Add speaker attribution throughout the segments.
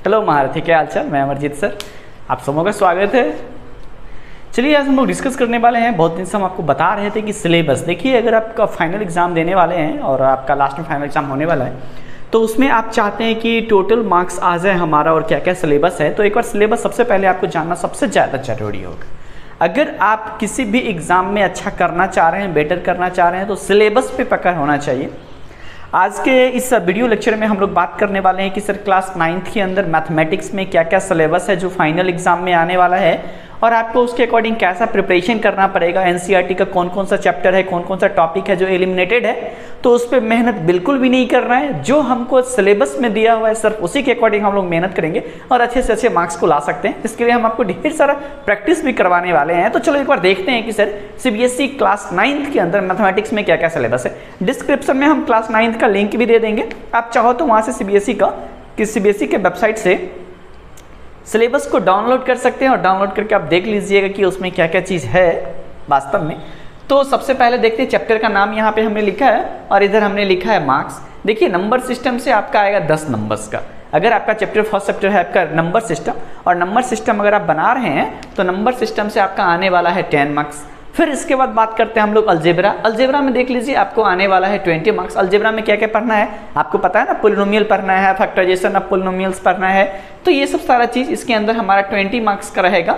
Speaker 1: Hello महारथी, क्या हाल चाल। मैं अमरजीत सर, आप सबों का स्वागत है। चलिए आज हम लोग डिस्कस करने वाले हैं। बहुत दिन से हम आपको बता रहे थे कि सिलेबस देखिए, अगर आपका फाइनल एग्जाम देने वाले हैं और आपका लास्ट में फाइनल एग्जाम होने वाला है तो उसमें आप चाहते हैं कि टोटल मार्क्स आ जाए हमारा और क्या क्या सिलेबस है। तो एक बार सिलेबस सबसे पहले आपको जानना सबसे ज़्यादा जरूरी होगा। अगर आप किसी भी एग्ज़ाम में अच्छा करना चाह रहे हैं, बेटर करना चाह रहे हैं तो सिलेबस पे पकड़ होना चाहिए। आज के इस वीडियो लेक्चर में हम लोग बात करने वाले हैं कि सर क्लास 9th के अंदर मैथमेटिक्स में क्या क्या सिलेबस है जो फाइनल एग्जाम में आने वाला है और आपको उसके अकॉर्डिंग कैसा प्रिपरेशन करना पड़ेगा। एनसीईआरटी का कौन कौन सा चैप्टर है, कौन कौन सा टॉपिक है जो एलिमिनेटेड है, तो उस पर मेहनत बिल्कुल भी नहीं करना है। जो हमको सिलेबस में दिया हुआ है सिर्फ उसी के अकॉर्डिंग हम लोग मेहनत करेंगे और अच्छे से अच्छे मार्क्स को ला सकते हैं। इसके लिए हम आपको ढेर सारा प्रैक्टिस भी करवाने वाले हैं। तो चलो एक बार देखते हैं कि सर सीबीएसई क्लास 9th के अंदर मैथमेटिक्स में क्या क्या सिलेबस है। डिस्क्रिप्शन में हम क्लास 9th का लिंक भी दे देंगे, आप चाहो तो वहाँ से सीबीएसई के वेबसाइट से सिलेबस को डाउनलोड कर सकते हैं और डाउनलोड करके आप देख लीजिएगा कि उसमें क्या क्या चीज़ है वास्तव में। तो सबसे पहले देखते हैं, चैप्टर का नाम यहाँ पे हमने लिखा है और इधर हमने लिखा है मार्क्स। देखिए नंबर सिस्टम से आपका आएगा 10 नंबर्स का। अगर आपका चैप्टर फर्स्ट चैप्टर है आपका नंबर सिस्टम, और नंबर सिस्टम अगर आप बना रहे हैं तो नंबर सिस्टम से आपका आने वाला है 10 मार्क्स। फिर इसके बाद बात करते हैं हम लोग अलजेब्रा। अलजेब्रा में देख लीजिए आपको आने वाला है 20 मार्क्स। अलजेब्रा में क्या क्या पढ़ना है आपको पता है ना, पोलिनोमियल पढ़ना है, फैक्टराइजेशन ऑफ पोलिनोमियल्स पढ़ना है, तो ये सब सारा चीज़ इसके अंदर हमारा 20 मार्क्स का रहेगा।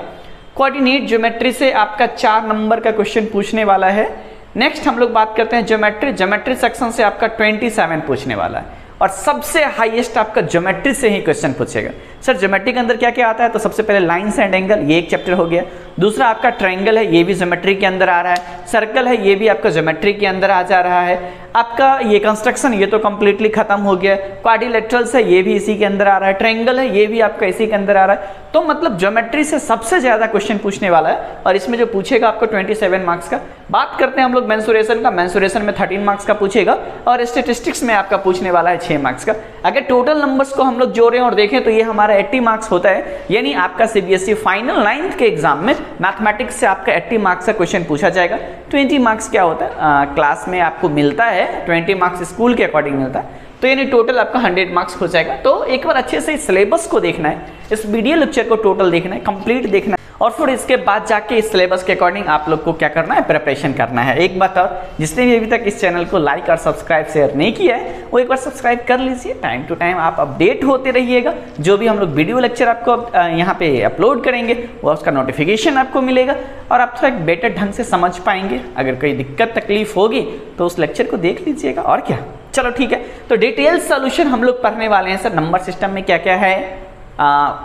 Speaker 1: कोऑर्डिनेट ज्योमेट्री से आपका 4 नंबर का क्वेश्चन पूछने वाला है। नेक्स्ट हम लोग बात करते हैं ज्योमेट्री सेक्शन से आपका 27 पूछने वाला है और सबसे हाईएस्ट आपका ज्योमेट्री से ही क्वेश्चन पूछेगा। सर ज्योमेट्री के अंदर क्या क्या आता है, तो सबसे पहले लाइन्स एंड एंगल, ये एक चैप्टर हो गया। दूसरा आपका ट्रायंगल है, ये भी ज्योमेट्री के अंदर आ रहा है। सर्कल है, ये भी आपका ज्योमेट्री के अंदर आ जा रहा है। आपका ये कंस्ट्रक्शन, ये तो कंप्लीटली खत्म हो गया। क्वाड्रिलेटरल्स है, ये भी इसी के अंदर आ रहा है। ट्रायंगल है, ये भी आपका इसी के अंदर आ रहा है। तो मतलब ज्योमेट्री से सबसे ज्यादा क्वेश्चन पूछने वाला है और इसमें जो पूछेगा आपको 27 मार्क्स का। बात करते हैं हम लोग मेंसुरेशन का। मेंसुरेशन में 13 मार्क्स का पूछेगा और स्टैटिस्टिक्स में आपका पूछने वाला है 6 मार्क्स का। अगर टोटल नंबर्स को हम लोग जोड़ें और देखें तो ये हमारा 80 मार्क्स होता है। यानी आपका सीबीएसई फाइनल 9th के एग्जाम में मैथमेटिक्स से आपका 80 मार्क्स का क्वेश्चन पूछा जाएगा। 20 मार्क्स क्या होता है क्लास में आपको मिलता है, 20 मार्क्स स्कूल के अकॉर्डिंग मिलता है, तो यानी टोटल आपका 100 मार्क्स हो जाएगा। तो एक बार अच्छे से सिलेबस को देखना है, इस वीडियो लेक्चर को टोटल देखना है, कंप्लीट देखना है और फिर इसके बाद जाके इस सिलेबस के अकॉर्डिंग आप लोग को क्या करना है, प्रिपरेशन करना है। एक बात और, जिसने भी अभी तक इस चैनल को लाइक और सब्सक्राइब शेयर नहीं किया है वो एक बार सब्सक्राइब कर लीजिए। टाइम टू टाइम आप अपडेट होते रहिएगा। जो भी हम लोग वीडियो लेक्चर आपको यहाँ पे अपलोड करेंगे वो उसका नोटिफिकेशन आपको मिलेगा और आप थोड़ा एक बेटर ढंग से समझ पाएंगे। अगर कोई दिक्कत तकलीफ होगी तो उस लेक्चर को देख लीजिएगा और क्या। चलो ठीक है, तो डिटेल सॉल्यूशन हम लोग पढ़ने वाले हैं। सर नंबर सिस्टम में क्या क्या है,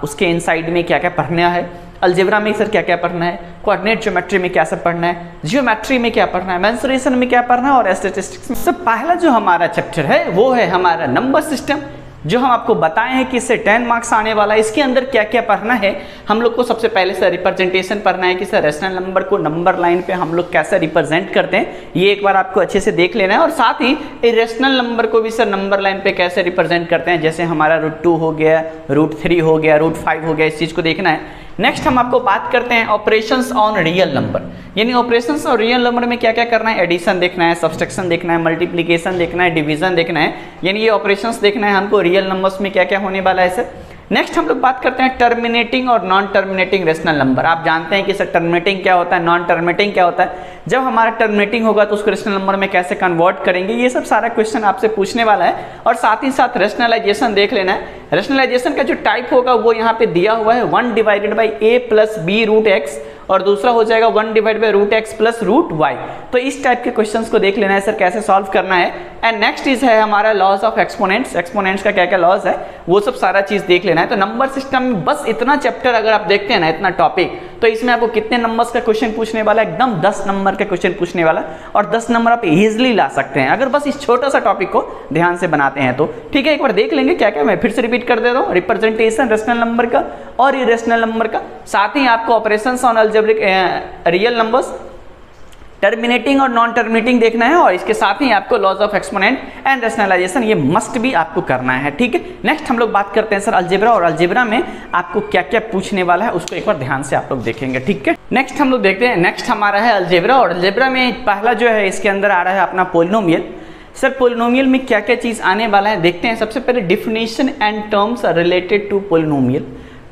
Speaker 1: उसके इनसाइड में क्या क्या पढ़ना है, अलजेब्रा में सर क्या क्या पढ़ना है, कोऑर्डिनेट ज्योमेट्री में क्या सब पढ़ना है, जियोमेट्री में क्या पढ़ना है, मेंसुरेशन में क्या पढ़ना है और स्टैटिस्टिक्स में। सब पहला जो हमारा चैप्टर है वो है हमारा नंबर सिस्टम, जो हम आपको बताए हैं कि इससे 10 मार्क्स आने वाला है। इसके अंदर क्या क्या पढ़ना है हम लोग को, सबसे पहले सर रिप्रेजेंटेशन पढ़ना है कि सर रेशनल नंबर को नंबर लाइन पे हम लोग कैसे रिप्रेजेंट करते हैं, ये एक बार आपको अच्छे से देख लेना है। और साथ ही इरेशनल नंबर को भी सर नंबर लाइन पे कैसे रिप्रेजेंट करते हैं, जैसे हमारा √2 हो गया, √3 हो गया, √5 हो गया, इस चीज़ को देखना है। नेक्स्ट हम आपको बात करते हैं ऑपरेशंस ऑन रियल नंबर, यानी ऑपरेशंस और रियल नंबर में क्या क्या करना है, एडिशन देखना है, सब्सट्रैक्शन देखना है, मल्टीप्लिकेशन देखना है, डिवीजन देखना है, यानी ये ऑपरेशंस देखना है हमको। रियल नंबर्स में क्या क्या होने वाला है सर। नेक्स्ट हम लोग बात करते हैं टर्मिनेटिंग और नॉन टर्मिनेटिंग रेशनल नंबर। आप जानते हैं कि सर टर्मिनेटिंग क्या होता है, नॉन टर्मिनेटिंग क्या होता है। जब हमारा टर्मिनेटिंग होगा तो उसको रेशनल नंबर में कैसे कन्वर्ट करेंगे, ये सब सारा क्वेश्चन आपसे पूछने वाला है। और साथ ही साथ रेशनलाइजेशन देख लेना है। रेशनलाइजेशन का जो टाइप होगा वो यहाँ पे दिया हुआ है, 1/a + b √x और दूसरा हो जाएगा 1/√x + √y। तो इस टाइप के क्वेश्चंस को देख लेना है सर कैसे सॉल्व करना है। एंड नेक्स्ट इज है हमारा लॉज ऑफ एक्सपोनेंट्स, एक्सपोनेंट्स का क्या क्या लॉज है वो सब सारा चीज देख लेना है। तो नंबर सिस्टम में बस इतना चैप्टर अगर आप देखते हैं ना, इतना टॉपिक, तो इसमें आपको कितने नंबर्स का क्वेश्चन पूछने वाला है, एकदम 10 नंबर का क्वेश्चन पूछने वाला और 10 नंबर आप इजीली ला सकते हैं अगर बस इस छोटा सा टॉपिक को ध्यान से बनाते हैं तो। ठीक है, एक बार देख लेंगे क्या क्या, मैं फिर से रिपीट कर देता हूँ। रिप्रेजेंटेशन रेशनल नंबर का और इरेशनल नंबर का, साथ ही आपको operations on algebraic real numbers, terminating और नॉन टर्मिनेटिंग देखना है और इसके साथ ही आपको laws of exponent and rationalization, ये मस्ट भी आपको करना है। ठीक है, नेक्स्ट हम लोग बात करते हैं सर अलजेब्रा, और अलजेब्रा में आपको क्या क्या पूछने वाला है उसको एक बार ध्यान से आप लोग देखेंगे। ठीक है, नेक्स्ट हम लोग देखते हैं, नेक्स्ट हमारा है अलजेब्रा, और अलजेब्रा में पहला जो है इसके अंदर आ रहा है अपना पोलिनोमियल। सर पोलिनोमियल में क्या क्या चीज़ आने वाला है देखते हैं। सबसे पहले definition and terms related to polynomial.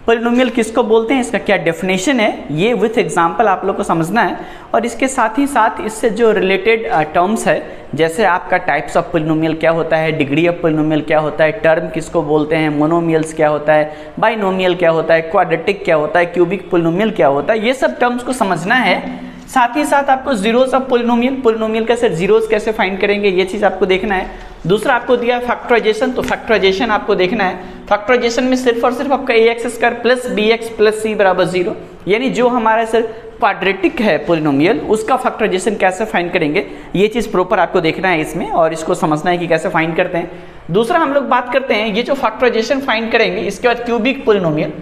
Speaker 1: Polynomial किसको बोलते हैं, इसका क्या डेफिनेशन है, ये विथ एग्जांपल आप लोग को समझना है। और इसके साथ ही साथ इससे जो रिलेटेड टर्म्स है, जैसे आपका टाइप्स ऑफ पोलिनोमियल क्या होता है, डिग्री ऑफ पोलिनोमियल क्या होता है, टर्म किसको बोलते हैं, मोनोमियल्स क्या होता है, बाइनोमियल क्या होता है, क्वाड्रेटिक क्या होता है, क्यूबिक पोलिनोमियल क्या होता है, ये सब टर्म्स को समझना है। साथ ही साथ आपको जीरोस ऑफ पोलिनोमियल का सर जीरोस कैसे फाइंड करेंगे, ये चीज़ आपको देखना है। दूसरा आपको दिया है फैक्टराइजेशन, तो फैक्टराइजेशन आपको देखना है। फैक्टराइजेशन में सिर्फ और सिर्फ आपका ax² plus bx plus c बराबर 0, यानी जो हमारा सर क्वाड्रेटिक है पोलिनोमियल उसका फैक्टराइजेशन कैसे फाइंड करेंगे, ये चीज़ प्रॉपर आपको देखना है इसमें, और इसको समझना है कि कैसे फाइंड करते हैं। दूसरा हम लोग बात करते हैं ये जो फैक्टराइजेशन फाइंड करेंगे, इसके बाद क्यूबिक पोलिनोमियल।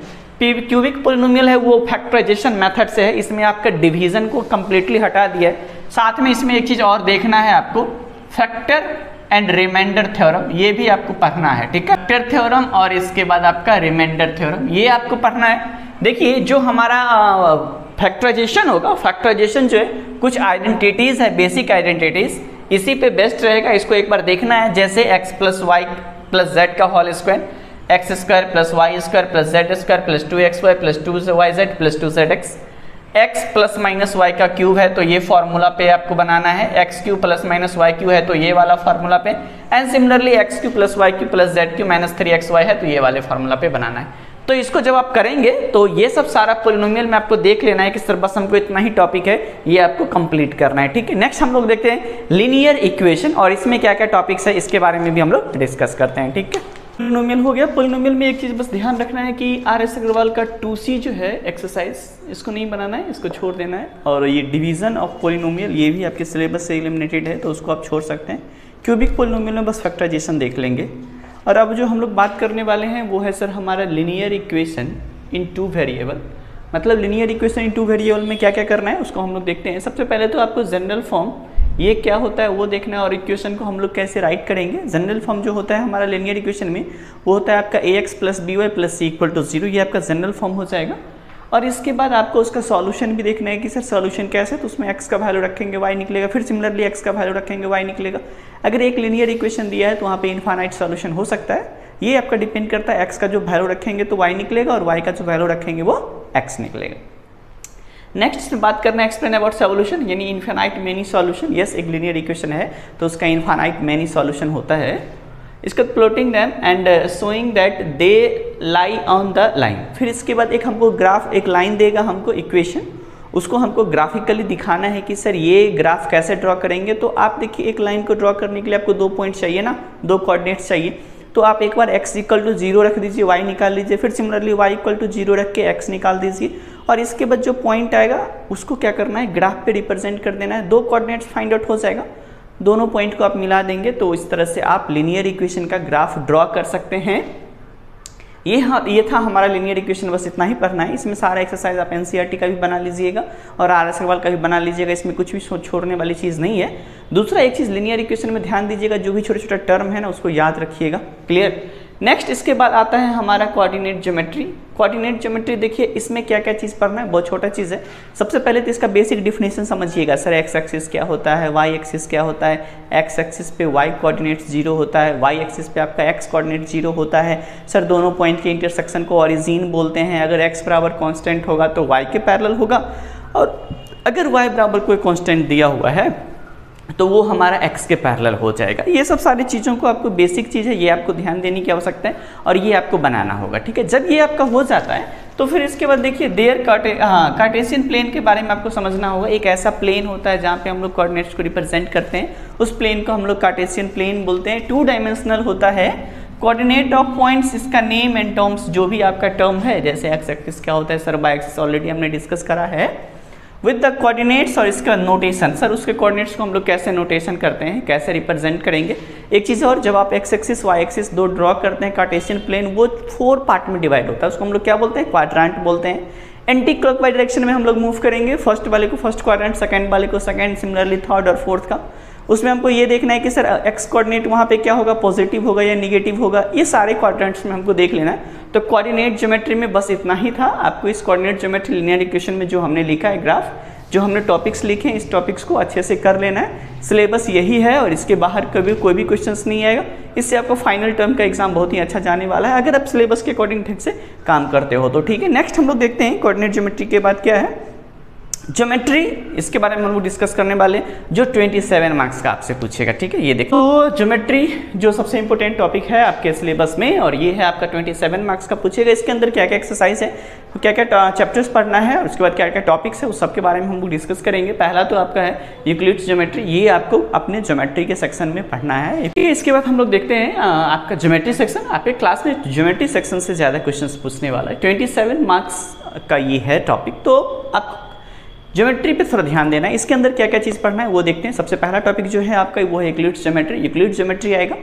Speaker 1: क्यूबिक पोलिनोमियल है वो फैक्टराइजेशन मेथड से है, इसमें आपका डिवीजन को कंप्लीटली हटा दिया है। साथ में इसमें एक चीज़ और देखना है आपको, फैक्टर एंड रिमाइंडर थ्योरम, ये भी आपको पढ़ना है, ठीक है। फैक्टर थ्योरम और इसके बाद आपका रिमाइंडर थ्योरम, ये आपको पढ़ना है। देखिए जो हमारा फैक्टराइजेशन होगा, फैक्टराइजेशन जो है कुछ आइडेंटिटीज़ है, बेसिक आइडेंटिटीज़, इसी पे बेस्ड रहेगा, इसको एक बार देखना है। जैसे x plus Y plus Z का whole square, X square plus Y square plus Z square plus 2xy plus 2yz plus 2zx, x plus minus Y का क्यूब है तो ये फॉर्मूला पे आपको बनाना है, X cube plus minus Y cube है तो ये वाला फॉर्मूला पे, and similarly X cube plus Y cube plus Z cube minus 3xy है तो ये वाले फॉर्मूला पे बनाना है। तो इसको जब आप करेंगे तो ये सब सारा पोलिनोमियल में आपको देख लेना है कि सर बस हमको इतना ही टॉपिक है, ये आपको कंप्लीट करना है, ठीक है। नेक्स्ट हम लोग देखते हैं लीनियर इक्वेशन, और इसमें क्या क्या टॉपिक्स है इसके बारे में भी हम लोग डिस्कस करते हैं, ठीक है। पोलिनोमियल हो गया। पोलिनोमियल में एक चीज़ बस ध्यान रखना है कि RS अग्रवाल का 2C जो है एक्सरसाइज, इसको नहीं बनाना है, इसको छोड़ देना है। और ये डिवीजन ऑफ पोलिनोमियल ये भी आपके सिलेबस से एलिमिनेटेड है तो उसको आप छोड़ सकते हैं। क्यूबिक पोलिनोमियल में बस फैक्टराइजेशन देख लेंगे। और अब जो हम लोग बात करने वाले हैं वो है सर हमारा लीनियर इक्वेशन इन 2 वेरिएबल। मतलब लीनियर इक्वेशन इन 2 वेरिएबल में क्या क्या करना है उसको हम लोग देखते हैं। सबसे पहले तो आपको जनरल फॉर्म ये क्या होता है वो देखना है, और इक्वेशन को हम लोग कैसे राइट करेंगे। जनरल फॉर्म जो होता है हमारा लीनियर इक्वेशन में वो होता है आपका ax plus by plus c equal to 0, ये आपका जनरल फॉर्म हो जाएगा। और इसके बाद आपको उसका सॉल्यूशन भी देखना है कि सर सॉल्यूशन कैसे, तो उसमें x का वैल्यू रखेंगे y निकलेगा, फिर सिमिलरली x का वैल्यू रखेंगे y निकलेगा। अगर एक लीनियर इक्वेशन दिया है तो वहाँ पे इनफाइनाइट सॉल्यूशन हो सकता है, ये आपका डिपेंड करता है। x का जो वैल्यू रखेंगे तो y निकलेगा और y का जो वैल्यू रखेंगे वो x निकलेगा। नेक्स्ट बात करना है एक्सप्लेन अबाउट सॉल्यूशन, यानी इनफाइनाइट मेनी सॉल्यूशन। यस, एक लीनियर इक्वेशन है तो उसका इनफाइनाइट मेनी सॉल्यूशन होता है। इसका plotting them and showing that they lie on the line. फिर इसके बाद एक हमको ग्राफ, एक लाइन देगा हमको इक्वेशन, उसको हमको ग्राफिकली दिखाना है कि सर ये ग्राफ कैसे ड्रॉ करेंगे। तो आप देखिए एक लाइन को ड्रॉ करने के लिए आपको 2 पॉइंट चाहिए ना, 2 कोऑर्डिनेट्स चाहिए। तो आप एक बार x इक्वल टू 0 रख दीजिए, y निकाल लीजिए, फिर सिमिलरली y इक्वल टू 0 रख के x निकाल दीजिए। और इसके बाद जो पॉइंट आएगा उसको क्या करना है, ग्राफ पे रिप्रेजेंट कर देना है। 2 कोऑर्डिनेट्स फाइंड आउट हो जाएगा, दोनों पॉइंट को आप मिला देंगे तो इस तरह से आप लीनियर इक्वेशन का ग्राफ ड्रॉ कर सकते हैं। ये था हमारा लीनियर इक्वेशन, बस इतना ही पढ़ना है। इसमें सारा एक्सरसाइज आप NCERT का भी बना लीजिएगा और RS अग्रवाल का भी बना लीजिएगा, इसमें कुछ भी छोड़ने वाली चीज़ नहीं है। दूसरा एक चीज़ लीनियर इक्वेशन में ध्यान दीजिएगा, जो भी छोटे छोटे टर्म है ना उसको याद रखिएगा, क्लियर। नेक्स्ट इसके बाद आता है हमारा कोऑर्डिनेट ज्योमेट्री। कोऑर्डिनेट ज्योमेट्री देखिए इसमें क्या क्या चीज़ पढ़ना है, बहुत छोटा चीज़ है। सबसे पहले तो इसका बेसिक डिफिनेशन समझिएगा, सर एक्स एक्सिस क्या होता है, वाई एक्सिस क्या होता है। एक्स एक्सिस पे वाई कोऑर्डिनेट 0 होता है, वाई एक्सिस पे आपका एक्स कोऑर्डिनेट 0 होता है। सर दोनों पॉइंट के इंटरसेक्शन को ओरिजिन बोलते हैं। अगर एक्स बराबर कॉन्स्टेंट होगा तो वाई के पैरेलल होगा, और अगर वाई बराबर कोई कॉन्स्टेंट दिया हुआ है तो वो हमारा x के पैरेलल हो जाएगा। ये सब सारी चीज़ों को आपको बेसिक चीज़ है, ये आपको ध्यान देने की आवश्यकता है और ये आपको बनाना होगा, ठीक है। जब ये आपका हो जाता है तो फिर इसके बाद देखिए देयर कार्टेशियन प्लेन के बारे में आपको समझना होगा। एक ऐसा प्लेन होता है जहाँ पे हम लोग कोऑर्डिनेट्स को रिप्रेजेंट करते हैं, उस प्लेन को हम लोग कार्टेशियन प्लेन बोलते हैं। 2 डायमेंशनल होता है। कोऑर्डिनेट ऑफ पॉइंट्स, इसका नेम एंड टर्म्स, जो भी आपका टर्म है, जैसे एक्स एक्सिस क्या होता है, सर वाई एक्सिस ऑलरेडी हमने डिस्कस करा है। विद द कोऑर्डिनेट्स, और इसका नोटेशन, सर उसके कोऑर्डिनेट्स को हम लोग कैसे नोटेशन करते हैं, कैसे रिप्रेजेंट करेंगे। एक चीज़ और, जब आप X axis Y axis 2 draw करते हैं कार्टेशियन प्लेन, वो 4 पार्ट में डिवाइड होता है, उसको हम लोग क्या बोलते हैं, क्वाड्रेंट बोलते हैं। एंटी क्लॉकवाइज डायरेक्शन में हम लोग मूव करेंगे, फर्स्ट वाले को फर्स्ट क्वाड्रेंट, सेकंड वाले को सेकंड, सिमिलरली थर्ड और फोर्थ का। उसमें हमको ये देखना है कि सर एक्स कोऑर्डिनेट वहाँ पे क्या होगा, पॉजिटिव होगा या निगेटिव होगा, ये सारे क्वाड्रेंट्स में हमको देख लेना है। तो कोऑर्डिनेट ज्योमेट्री में बस इतना ही था। आपको इस कोऑर्डिनेट ज्योमेट्री लीनियर इक्वेशन में जो हमने लिखा है ग्राफ, जो हमने टॉपिक्स लिखे हैं इस टॉपिक्स को अच्छे से कर लेना है। सिलेबस यही है और इसके बाहर कभी कोई भी क्वेश्चंस नहीं आएगा। इससे आपको फाइनल टर्म का एग्जाम बहुत ही अच्छा जाने वाला है अगर आप सिलेबस के अकॉर्डिंग ठीक से काम करते हो तो। ठीक है, नेक्स्ट हम लोग देखते हैं कोऑर्डिनेट ज्योमेट्री के बाद क्या है, ज्योमेट्री। इसके बारे में हम लोग डिस्कस करने वाले जो 27 मार्क्स का आपसे पूछेगा। ठीक है, ये देखो तो ज्योमेट्री जो सबसे इंपॉर्टेंट टॉपिक है आपके सिलेबस में और ये है आपका 27 मार्क्स का पूछेगा। इसके अंदर क्या क्या एक्सरसाइज है, क्या क्या चैप्टर्स पढ़ना है और उसके बाद क्या क्या टॉपिक्स है उस सब के बारे में हम लोग डिस्कस करेंगे। पहला तो आपका है यूक्लिड्स ज्योमेट्री, ये आपको अपने ज्योमेट्री के सेक्शन में पढ़ना है। इसके बाद हम लोग देखते हैं आपका ज्योमेट्री सेक्शन। आपके क्लास में ज्योमेट्री सेक्शन से ज़्यादा क्वेश्चन पूछने वाला है, 27 मार्क्स का ये है टॉपिक। तो आप ज्योमेट्री पे थोड़ा ध्यान देना है। इसके अंदर क्या क्या चीज़ पढ़ना है वो देखते हैं। सबसे पहला टॉपिक जो है आपका वो है यूक्लिड्स ज्योमेट्री। यूक्लिड्स ज्योमेट्री आएगा।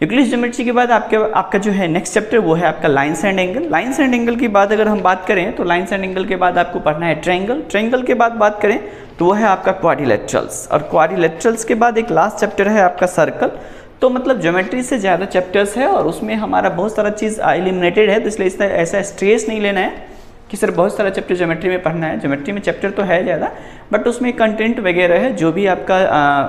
Speaker 1: यूक्लिड्स ज्योमेट्री के बाद आपका जो है नेक्स्ट चैप्टर वो है आपका lines and angle. Lines and angle की बात अगर हम बात करें तो लाइन्स एंड एंगल के बाद आपको पढ़ना है ट्रायंगल। ट्रायंगल के बाद बात करें तो वो है आपका क्वाड्रिलेटरल्स और क्वाड्रिलेटरल्स के बाद एक लास्ट चैप्टर है आपका सर्कल। तो मतलब ज्योमेट्री से ज़्यादा चैप्टर्स है और उसमें हमारा बहुत सारा चीज़ एलिमिनेटेड है, तो इसलिए इसका ऐसा स्ट्रेस नहीं लेना है कि सर बहुत सारा चैप्टर ज्योमेट्री में पढ़ना है। ज्योमेट्री में चैप्टर तो है ज़्यादा बट उसमें कंटेंट वगैरह है जो भी आपका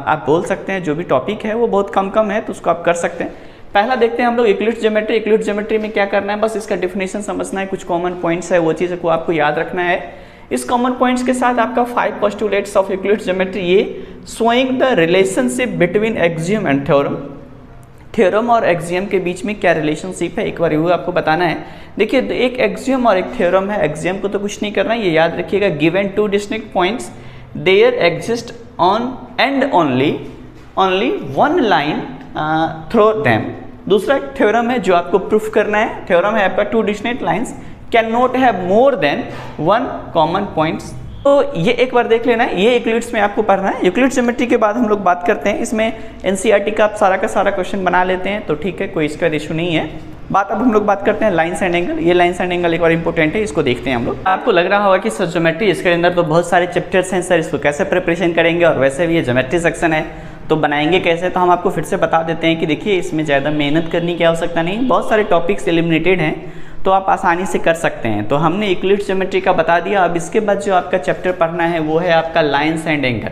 Speaker 1: आप बोल सकते हैं, जो भी टॉपिक है वो बहुत कम है तो उसको आप कर सकते हैं। पहला देखते हैं हम लोग यूक्लिड्स ज्योमेट्री। यूक्लिड्स ज्योमेट्री में क्या करना है, बस इसका डेफिनेशन समझना है, कुछ कॉमन पॉइंट्स है वो चीज़ को आपको याद रखना है। इस कॉमन पॉइंट्स के साथ आपका 5 पोस्टुलेट्स ऑफ यूक्लिड्स ज्योमेट्री, ये showing the relationship between axiom and theorem. Theorem और एक्सियम के बीच में क्या रिलेशनशिप है एक बार वो आपको बताना है। देखिए एक एक्सियम और एक थ्योरम है, एक्सियम को तो कुछ नहीं करना, ये याद रखिएगा। Given 2 distinct points there exist on and only one line through them. दूसरा एक थ्योरम है जो आपको प्रूफ करना है। थ्योरम है आपका 2 distinct lines can not have more than 1 common points. तो ये एक बार देख लेना है, ये यूक्लिड्स में आपको पढ़ना है। यूक्लिड्स ज्योमेट्री के बाद हम लोग बात करते हैं, इसमें एनसीईआरटी का सारा क्वेश्चन बना लेते हैं तो ठीक है, कोई इसका इशू नहीं है। बात अब हम लोग बात करते हैं लाइन्स एंड एंगल। ये लाइन्स एंड एंगल एक बार इंपॉर्टेंट है, इसको देखते हैं हम लोग। आपको लग रहा होगा कि सर ज्योमेट्री इसके अंदर तो बहुत सारे चैप्टर्स हैं, सर इसको कैसे प्रिपरेशन करेंगे और वैसे भी ये ज्योमेट्री सेक्शन है तो बनाएंगे कैसे। तो हम आपको फिर से बता देते हैं कि देखिए इसमें ज़्यादा मेहनत करने की आवश्यकता नहीं, बहुत सारे टॉपिक्स एलिमिनेटेड हैं तो आप आसानी से कर सकते हैं। तो हमने यूक्लिड्स ज्योमेट्री का बता दिया। अब इसके बाद जो आपका चैप्टर पढ़ना है वो है आपका lines and angle.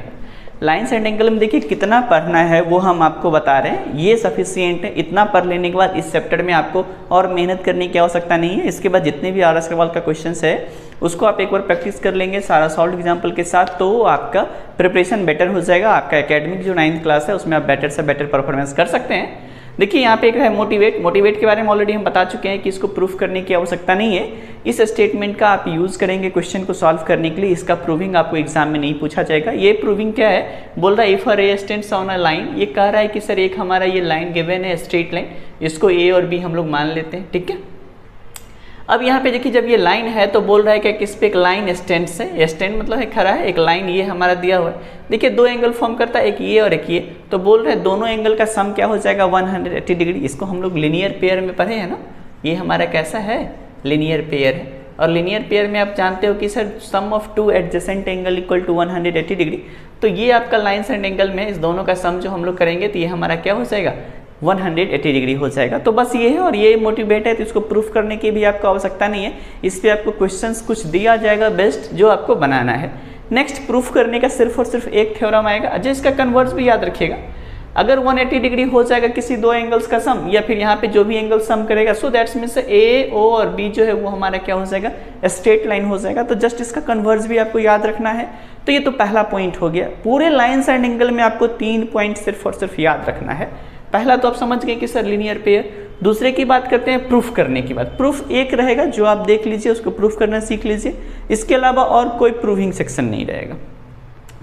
Speaker 1: Lines and angle में देखिए कितना पढ़ना है वो हम आपको बता रहे हैं, ये सफिशिएंट है। इतना पढ़ लेने के बाद इस चैप्टर में आपको और मेहनत करने की आवश्यकता नहीं है। इसके बाद जितने भी RS सवाल का क्वेश्चन है उसको आप एक बार प्रैक्टिस कर लेंगे सारा सॉल्व एग्जाम्पल के साथ, तो आपका प्रिपरेशन बेटर हो जाएगा। आपका एकेडमिक जो 9th क्लास है उसमें आप बेटर से बेटर परफॉर्मेंस कर सकते हैं। देखिए यहाँ पे एक है मोटिवेट के बारे में ऑलरेडी हम बता चुके हैं कि इसको प्रूफ करने की आवश्यकता नहीं है। इस स्टेटमेंट का आप यूज़ करेंगे क्वेश्चन को सॉल्व करने के लिए। इसका प्रूविंग आपको एग्जाम में नहीं पूछा जाएगा। ये प्रूविंग क्या है, बोल रहा है इफ अ रे स्टैंड्स ऑन अ लाइन, ये कह रहा है कि सर एक हमारा ये लाइन गिवन है स्ट्रेट लाइन, इसको A और B हम लोग मान लेते हैं। ठीक है, अब यहाँ पे देखिए जब ये लाइन है तो बोल रहा है कि किस पे एक लाइन स्टैंड से, स्टैंड मतलब है खड़ा है, एक लाइन ये हमारा दिया हुआ है। देखिए 2 एंगल फॉर्म करता है, एक ये और एक ये, तो बोल रहे हैं दोनों एंगल का सम क्या हो जाएगा 180 डिग्री। इसको हम लोग लीनियर पेयर में पढ़े हैं ना, ये हमारा कैसा है लीनियर पेयर है। और लीनियर पेयर में आप जानते हो कि sir sum of 2 adjacent angle equal to 180 degree. तो ये आपका लाइन्स एंड एंगल में इस दोनों का सम जो हम लोग करेंगे तो ये हमारा क्या हो जाएगा 180 डिग्री हो जाएगा। तो बस ये है और ये मोटिवेट है तो इसको प्रूफ करने की भी आपको आवश्यकता नहीं है। इस पर आपको क्वेश्चंस कुछ दिया जाएगा बेस्ट जो आपको बनाना है। नेक्स्ट प्रूफ करने का सिर्फ और सिर्फ एक थ्योरम आएगा। अच्छा इसका कन्वर्स भी याद रखिएगा, अगर 180 डिग्री हो जाएगा किसी 2 एंगल्स का सम या फिर यहाँ पे जो भी एंगल सम करेगा so that's means A, O और B जो है वो हमारा क्या हो जाएगा स्ट्रेट लाइन हो जाएगा। तो जस्ट इसका कन्वर्स भी आपको याद रखना है। तो ये तो पहला पॉइंट हो गया। पूरे लाइन्स एंड एंगल में आपको 3 पॉइंट सिर्फ और सिर्फ याद रखना है। पहला तो आप समझ गए कि सर लीनियर पेयर। दूसरे की बात करते हैं प्रूफ करने की बात। प्रूफ एक रहेगा जो आप देख लीजिए, उसको प्रूफ करना सीख लीजिए। इसके अलावा और कोई प्रूविंग सेक्शन नहीं रहेगा।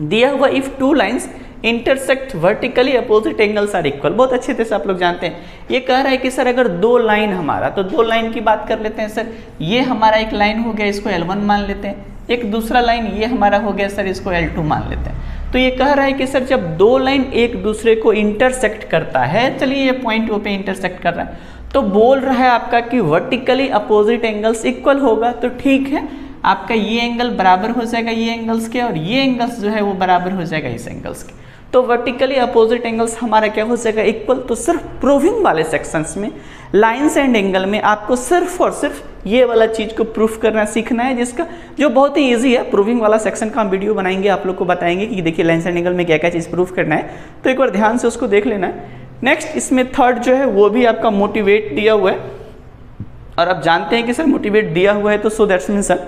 Speaker 1: दिया हुआ if 2 lines intersect vertically opposite angles are equal, बहुत अच्छे तरह से आप लोग जानते हैं। ये कह रहा है कि सर अगर 2 लाइन हमारा, तो 2 लाइन की बात कर लेते हैं सर। ये हमारा एक लाइन हो गया, इसको L1 मान लेते हैं। एक दूसरा लाइन ये हमारा हो गया सर, इसको L2 मान लेते हैं। तो ये कह रहा है कि सर जब 2 लाइन एक दूसरे को इंटरसेक्ट करता है, चलिए ये पॉइंट O पे इंटरसेक्ट कर रहा है, तो बोल रहा है आपका कि वर्टिकली अपोजिट एंगल्स इक्वल होगा। तो ठीक है, आपका ये एंगल बराबर हो जाएगा ये एंगल्स के और ये एंगल्स जो है वो बराबर हो जाएगा इस एंगल्स के। तो वर्टिकली अपोजिट एंगल्स हमारा क्या हो जाएगा, इक्वल। तो सिर्फ प्रूविंग वाले सेक्शंस में लाइन्स एंड एंगल में आपको सिर्फ और सिर्फ ये वाला चीज़ को प्रूफ करना सीखना है, जिसका जो बहुत ही ईजी है। प्रूविंग वाला सेक्शन का हम वीडियो बनाएंगे, आप लोग को बताएंगे कि देखिए लाइन्स एंड एंगल में क्या क्या चीज़ प्रूफ करना है, तो एक बार ध्यान से उसको देख लेना है। नेक्स्ट इसमें थर्ड जो है वो भी आपका मोटिवेट दिया हुआ है, और आप जानते हैं कि सर मोटिवेट दिया हुआ है तो सो दैट्स मीन सर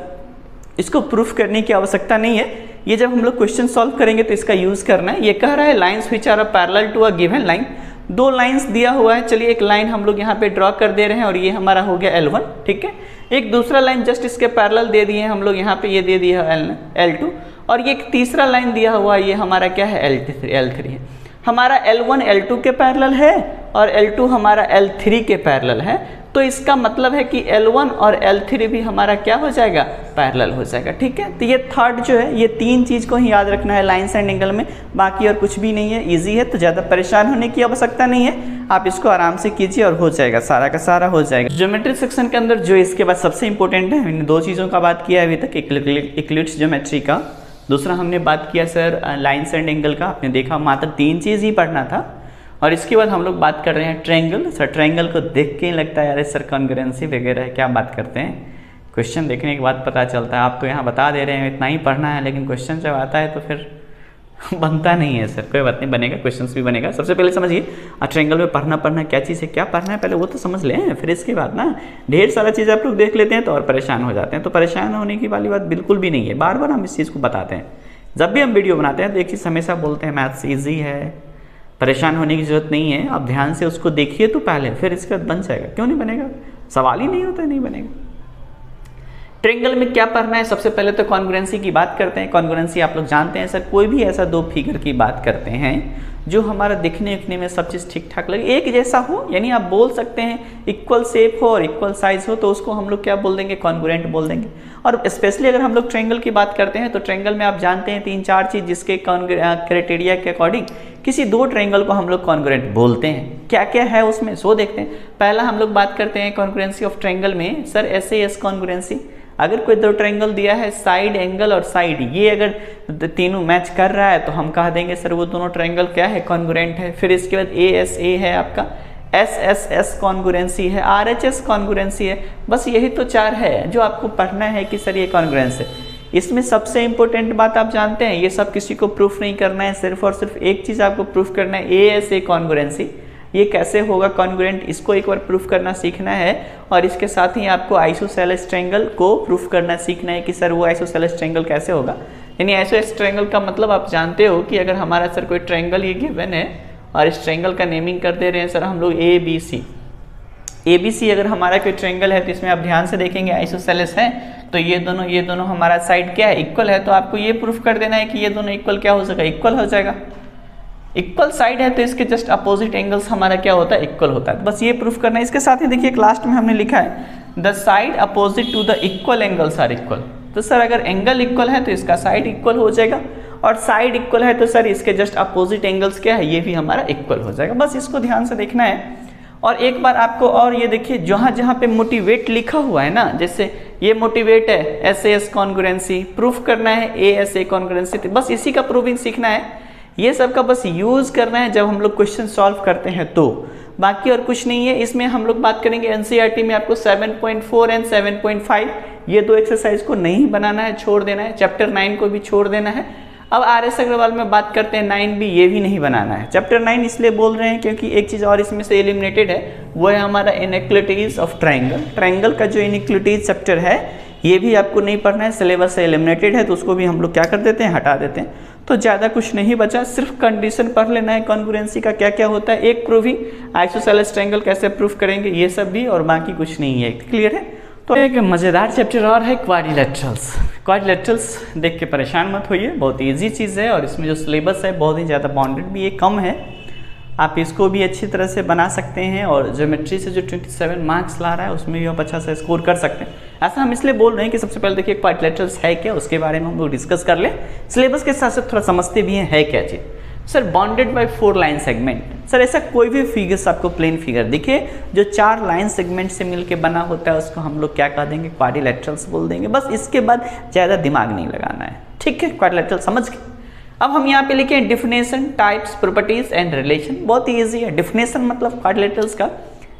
Speaker 1: इसको प्रूफ करने की आवश्यकता नहीं है। ये जब हम लोग क्वेश्चन सॉल्व करेंगे तो इसका यूज करना है। ये कह रहा है lines which are parallel to a given line, दो लाइंस दिया हुआ है। चलिए एक लाइन हम लोग यहाँ पे ड्रॉ कर दे रहे हैं और ये हमारा हो गया L1, ठीक है। एक दूसरा लाइन जस्ट इसके पैरेलल दे दिए हैं हम लोग यहाँ पे, ये दे दिया है L2, और ये एक तीसरा लाइन दिया हुआ है, ये हमारा क्या है L3 है। हमारा L1 L2 के पैरेलल है और L2 हमारा L3 के पैरेलल है, तो इसका मतलब है कि L1 और L3 भी हमारा क्या हो जाएगा, पैरेलल हो जाएगा, ठीक है। तो ये थर्ड जो है, ये तीन चीज़ को ही याद रखना है लाइन्स एंड एंगल में, बाकी और कुछ भी नहीं है, इजी है। तो ज़्यादा परेशान होने की आवश्यकता नहीं है, आप इसको आराम से कीजिए और हो जाएगा, सारा का सारा हो जाएगा। ज्योमेट्री सेक्शन के अंदर जो इसके बाद सबसे इंपॉर्टेंट है, हमने दो चीज़ों का बात किया अभी तक, इक्लिप्स ज्योमेट्री का, दूसरा हमने बात किया सर लाइन्स एंड एंगल का। आपने देखा मात्र तीन चीज़ ही पढ़ना था, और इसके बाद हम लोग बात कर रहे हैं ट्रायंगल। सर ट्रायंगल को देख के ही लगता है यार सर कॉन्ग्रुएंसी वगैरह है, क्या बात करते हैं। क्वेश्चन देखने के बाद पता चलता है, आप तो यहाँ बता दे रहे हैं इतना ही पढ़ना है, लेकिन क्वेश्चन जब आता है तो फिर बनता नहीं है। सर कोई बात नहीं, बनेगा, क्वेश्चन भी बनेगा। सबसे पहले समझिए ट्रायंगल में पढ़ना क्या चीज़ है, क्या पढ़ना है, पहले वो तो समझ लें, फिर इसके बाद ना ढेर सारा चीज़ आप लोग देख लेते हैं तो और परेशान हो जाते हैं। तो परेशान होने की वाली बात बिल्कुल भी नहीं है, बार बार हम इस चीज़ को बताते हैं। जब भी हम वीडियो बनाते हैं तो एक चीज़ हमेशा बोलते हैं, मैथ्स ईजी है, परेशान होने की जरूरत नहीं है, आप ध्यान से उसको देखिए तो पहले, फिर इसके बाद बन जाएगा। क्यों नहीं बनेगा, सवाल ही नहीं होता है, नहीं बनेगा। ट्रायंगल में क्या पढ़ना है, सबसे पहले तो कॉन्ग्रुएंसी की बात करते हैं। कॉन्ग्रुएंसी आप लोग जानते हैं सर, कोई भी ऐसा दो फिगर की बात करते हैं जो हमारा दिखने में सब चीज़ ठीक ठाक लगे, एक जैसा हो, यानी आप बोल सकते हैं इक्वल शेप हो और इक्वल साइज हो, तो उसको हम लोग क्या बोल देंगे, कॉन्ग्रुएंट बोल देंगे। और स्पेशली अगर हम लोग ट्रायंगल की बात करते हैं तो ट्रायंगल में आप जानते हैं तीन चार चीज़ जिसके क्राइटेरिया के अकॉर्डिंग किसी दो ट्रायंगल को हम लोग कॉन्ग्रुएंट बोलते हैं। क्या क्या है उसमें सो देखते हैं। पहला हम लोग बात करते हैं कॉन्ग्रुएंसी ऑफ ट्रायंगल में, सर SAS कॉन्ग्रुएंसी। अगर कोई दो ट्रायंगल दिया है, साइड एंगल और साइड, ये अगर तीनों मैच कर रहा है तो हम कह देंगे सर वो दोनों ट्रायंगल क्या है, कॉन्ग्रुएंट है। फिर इसके बाद ASA है आपका, SSS कॉन्ग्रुएंसी है, RHS कॉन्ग्रुएंसी है। बस यही तो चार है जो आपको पढ़ना है कि सर ये कॉन्ग्रुएंस है। इसमें सबसे इंपॉर्टेंट बात आप जानते हैं, ये सब किसी को प्रूफ नहीं करना है, सिर्फ और सिर्फ एक चीज़ आपको प्रूफ करना है, ASA कॉन्ग्रुएंसी। ये कैसे होगा कॉन्ग्रुएंट, इसको एक बार प्रूफ करना सीखना है। और इसके साथ ही आपको आइसोसेलेस ट्रायंगल को प्रूफ करना सीखना है कि सर वो आइसोसेलेस ट्रायंगल कैसे होगा। यानी आइसोसेलेस ट्रायंगल का मतलब आप जानते हो कि अगर हमारा सर कोई ट्रायंगल ये गिवन है और इस ट्रायंगल का नेमिंग कर दे रहे हैं सर हम लोग ABC अगर हमारा कोई ट्रायंगल है तो इसमें आप ध्यान से देखेंगे आइसोसेलेस है, तो ये दोनों हमारा साइड क्या है, इक्वल है। तो आपको ये प्रूफ कर देना है कि ये दोनों इक्वल क्या हो जाएगा, इक्वल हो जाएगा। इक्वल साइड है तो इसके जस्ट अपोजिट एंगल्स हमारा क्या होता है, इक्वल होता है। बस ये प्रूफ करना है। इसके साथ ही देखिए लास्ट में हमने लिखा है the side opposite to the equal angles are equal. तो सर अगर एंगल इक्वल है तो इसका साइड इक्वल हो जाएगा, और साइड इक्वल है तो सर इसके जस्ट अपोजिट एंगल्स क्या है, ये भी हमारा इक्वल हो जाएगा। बस इसको ध्यान से देखना है। और एक बार आपको और ये देखिए जहाँ पे मोटिवेट लिखा हुआ है ना, जैसे ये मोटिवेट है SAS कॉन्ग्रुएंसी, प्रूफ करना है ASA कॉन्ग्रुएंसी, तो बस इसी का प्रूविंग सीखना है। ये सब का बस यूज़ करना है जब हम लोग क्वेश्चन सॉल्व करते हैं तो, बाकी और कुछ नहीं है। इसमें हम लोग बात करेंगे NCERT में आपको 7.4 एंड 7.5 ये दो एक्सरसाइज को नहीं बनाना है, छोड़ देना है। चैप्टर 9 को भी छोड़ देना है। अब RS अग्रवाल में बात करते हैं 9B, ये भी नहीं बनाना है। चैप्टर 9 इसलिए बोल रहे हैं क्योंकि एक चीज़ और इसमें से एलिमिनेटेड है, वो है हमारा इनइक्वालिटीज ऑफ ट्रायंगल। ट्रायंगल का जो इनइक्वालिटीज चैप्टर है ये भी आपको नहीं पढ़ना है, सिलेबस से एलिमिनेटेड है, तो उसको भी हम लोग क्या कर देते हैं, हटा देते हैं। तो ज़्यादा कुछ नहीं बचा, सिर्फ कंडीशन पढ़ लेना है कॉन्ग्रुएंसी का क्या क्या होता है, एक प्रूविंग, आइसोसेलेस ट्रायंगल कैसे प्रूफ करेंगे, ये सब भी, और बाकी कुछ नहीं है। क्लियर है। तो एक मज़ेदार चैप्टर और है क्वाड्रिलेटरल्स। क्वाड्रिलेटरल्स देख के परेशान मत होइए, बहुत ईजी चीज़ है, और इसमें जो सिलेबस है बहुत ही ज़्यादा बाउंडेड भी ये कम है, आप इसको भी अच्छी तरह से बना सकते हैं। और ज्योमेट्री से जो 27 मार्क्स ला रहा है उसमें भी आप अच्छा से स्कोर कर सकते हैं। ऐसा हम इसलिए बोल रहे हैं कि सबसे पहले देखिए क्वाड्रिलेटरल्स है क्या, उसके बारे में हम लोग डिस्कस कर लें, सिलेबस के साथ साथ थोड़ा समझते भी हैं है क्या चीज़। Sir bonded by 4 line segment, sir ऐसा कोई भी फिगर्स आपको प्लेन फिगर दिखे जो 4 लाइन सेगमेंट से मिलके बना होता है उसको हम लोग क्या कह देंगे, क्वाड्रिलेटरल्स बोल देंगे। बस इसके बाद ज़्यादा दिमाग नहीं लगाना है, ठीक है। क्वाड्रिलेटरल समझ के अब हम यहाँ पे लिखे definition, types, properties and relation. बहुत ही ईजी है। डिफिनेशन मतलब क्वाड्रिलेटरल्स का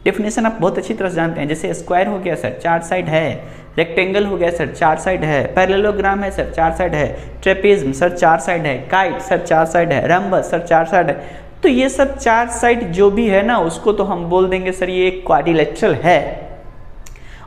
Speaker 1: डिफिनेशन आप बहुत अच्छी तरह से जानते हैं। जैसे स्क्वायर हो गया सर 4 साइड है, रेक्टेंगल हो गया सर 4 साइड है, पैरेललोग्राम है सर 4 साइड है, ट्रेपेजियम सर 4 साइड है, काइट सर 4 साइड है, रम्बस सर 4 साइड है। तो ये सब 4 साइड जो भी है ना, उसको तो हम बोल देंगे सर ये एक क्वाड्रिलेटरल है।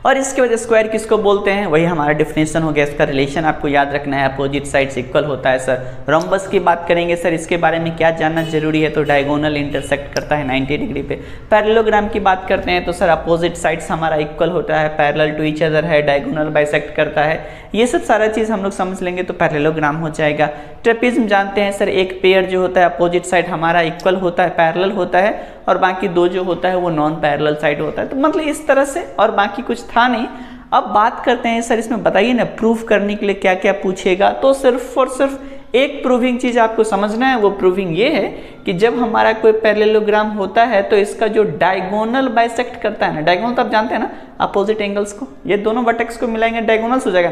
Speaker 1: और इसके वजह स्क्वायर किसको बोलते हैं, वही हमारा डिफिनेशन हो गया। इसका रिलेशन आपको याद रखना है, अपोजिट साइड्स इक्वल होता है सर। रोम्बस की बात करेंगे सर, इसके बारे में क्या जानना जरूरी है, तो डायगोनल इंटरसेक्ट करता है 90 डिग्री पे। पैरेललोग्राम की बात करते हैं तो सर अपोजिट साइड्स हमारा इक्वल होता है, पैरेलल टू ईच अदर है, डायगोनल बाइसेक्ट करता है। ये सब सारा चीज़ हम लोग समझ लेंगे तो पैरेललोग्राम हो जाएगा। ट्रेपेजियम जानते हैं सर, एक पेयर जो होता है अपोजिट साइड हमारा इक्वल होता है, पैरेलल होता है, और बाकी दो जो होता है वो नॉन पैरेलल साइड होता है। तो मतलब इस तरह से, और बाकी कुछ था नहीं। अब बात करते हैं सर इसमें बताइए ना, प्रूफ करने के लिए क्या क्या पूछेगा। तो सिर्फ और सिर्फ एक प्रूविंग चीज आपको समझना है, वो प्रूविंग ये है कि जब हमारा कोई पैरेललोग्राम होता है तो इसका जो डायगोनल बाइसेक्ट करता है ना, डायगोनल तो आप जानते हैं ना, अपोजिट एंगल्स को, ये दोनों वर्टेक्स को मिलाएंगे डायगोनल्स हो जाएगा।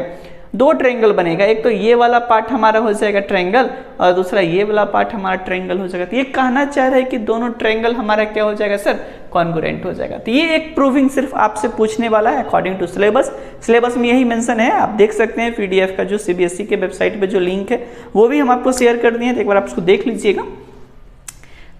Speaker 1: दो ट्रायंगल बनेगा, एक तो ये वाला पार्ट हमारा हो जाएगा ट्रायंगल, और दूसरा ये वाला पार्ट हमारा ट्रायंगल हो जाएगा। तो ये कहना चाह रहा है कि दोनों ट्रायंगल हमारा क्या हो जाएगा सर, कॉन्ग्रुएंट हो जाएगा। तो ये एक प्रूविंग सिर्फ आपसे पूछने वाला है अकॉर्डिंग टू सिलेबस। सिलेबस में यही मेंशन है, आप देख सकते हैं पीडीएफ का जो सीबीएसई के वेबसाइट पे जो लिंक है वो भी हम आपको शेयर कर दिए हैं, तो एक बार आप उसको देख लीजिएगा।